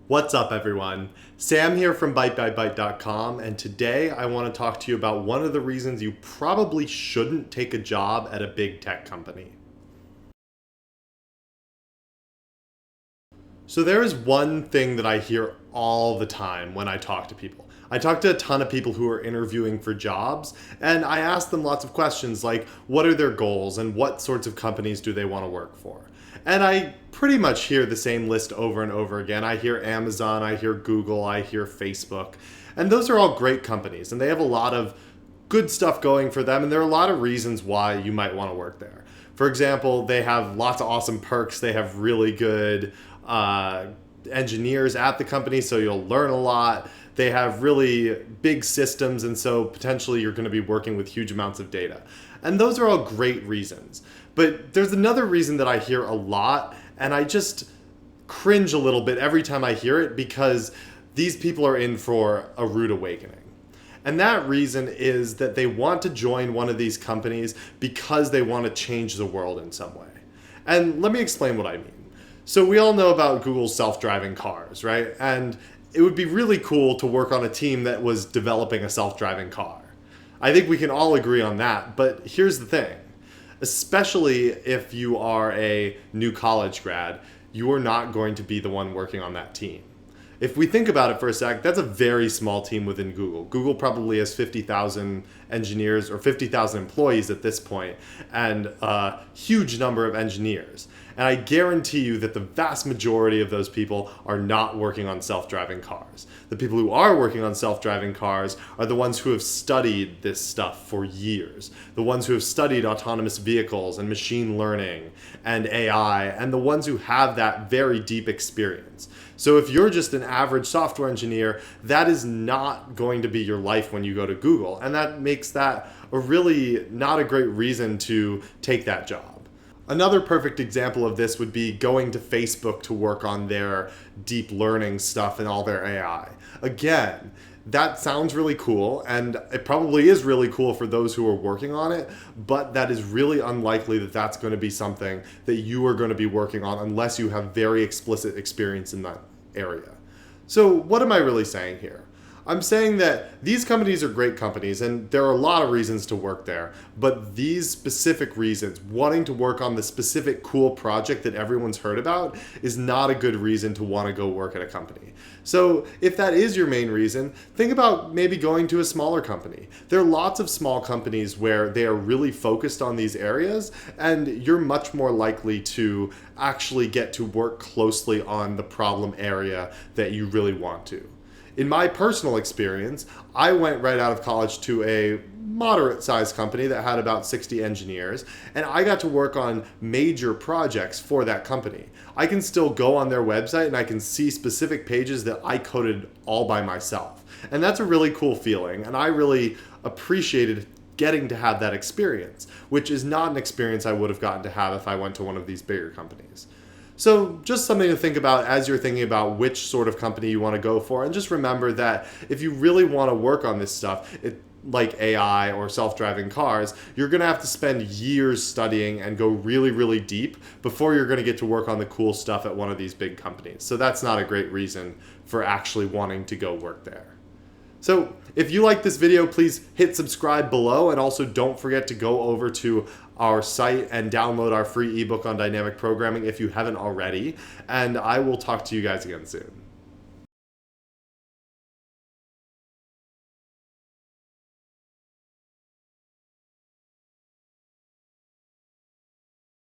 What's up, everyone? Sam here from ByteByByte.com, and today I want to talk to you about one of the reasons you probably shouldn't take a job at a big tech company. So there is one thing that I hear all the time when I talk to people. I talk to a ton of people who are interviewing for jobs, and I ask them lots of questions like, what are their goals and what sorts of companies do they want to work for? And I pretty much hear the same list over and over again. I hear Amazon, I hear Google, I hear Facebook, and those are all great companies, and they have a lot of good stuff going for them, and there are a lot of reasons why you might want to work there. For example, they have lots of awesome perks. They have really good engineers at the company, so you'll learn a lot. They have really big systems, and so potentially you're going to be working with huge amounts of data. And those are all great reasons. But there's another reason that I hear a lot, and I just cringe a little bit every time I hear it because these people are in for a rude awakening. And that reason is that they want to join one of these companies because they want to change the world in some way. And let me explain what I mean. So we all know about Google's self-driving cars, right? And it would be really cool to work on a team that was developing a self-driving car. I think we can all agree on that, but here's the thing. Especially if you are a new college grad, you are not going to be the one working on that team. If we think about it for a sec, that's a very small team within Google. Google probably has 50,000 engineers or 50,000 employees at this point, and a huge number of engineers. And I guarantee you that the vast majority of those people are not working on self-driving cars. The people who are working on self-driving cars are the ones who have studied this stuff for years. The ones who have studied autonomous vehicles and machine learning and AI, and the ones who have that very deep experience. So if you're just an average software engineer, that is not going to be your life when you go to Google. And that makes that a really not a great reason to take that job. Another perfect example of this would be going to Facebook to work on their deep learning stuff and all their AI. Again, that sounds really cool, and it probably is really cool for those who are working on it, but that is really unlikely that that's going to be something that you are going to be working on unless you have very explicit experience in that area. So what am I really saying here? I'm saying that these companies are great companies, and there are a lot of reasons to work there, but these specific reasons, wanting to work on the specific cool project that everyone's heard about, is not a good reason to want to go work at a company. So if that is your main reason, think about maybe going to a smaller company. There are lots of small companies where they are really focused on these areas, and you're much more likely to actually get to work closely on the problem area that you really want to. In my personal experience, I went right out of college to a moderate-sized company that had about 60 engineers, and I got to work on major projects for that company. I can still go on their website and I can see specific pages that I coded all by myself. And that's a really cool feeling, and I really appreciated getting to have that experience, which is not an experience I would have gotten to have if I went to one of these bigger companies. So just something to think about as you're thinking about which sort of company you want to go for. And just remember that if you really want to work on this stuff, like AI or self-driving cars, you're going to have to spend years studying and go really, really deep before you're going to get to work on the cool stuff at one of these big companies. So that's not a great reason for actually wanting to go work there. So if you like this video, please hit subscribe below, and also don't forget to go over to our site and download our free ebook on dynamic programming if you haven't already, and I will talk to you guys again soon.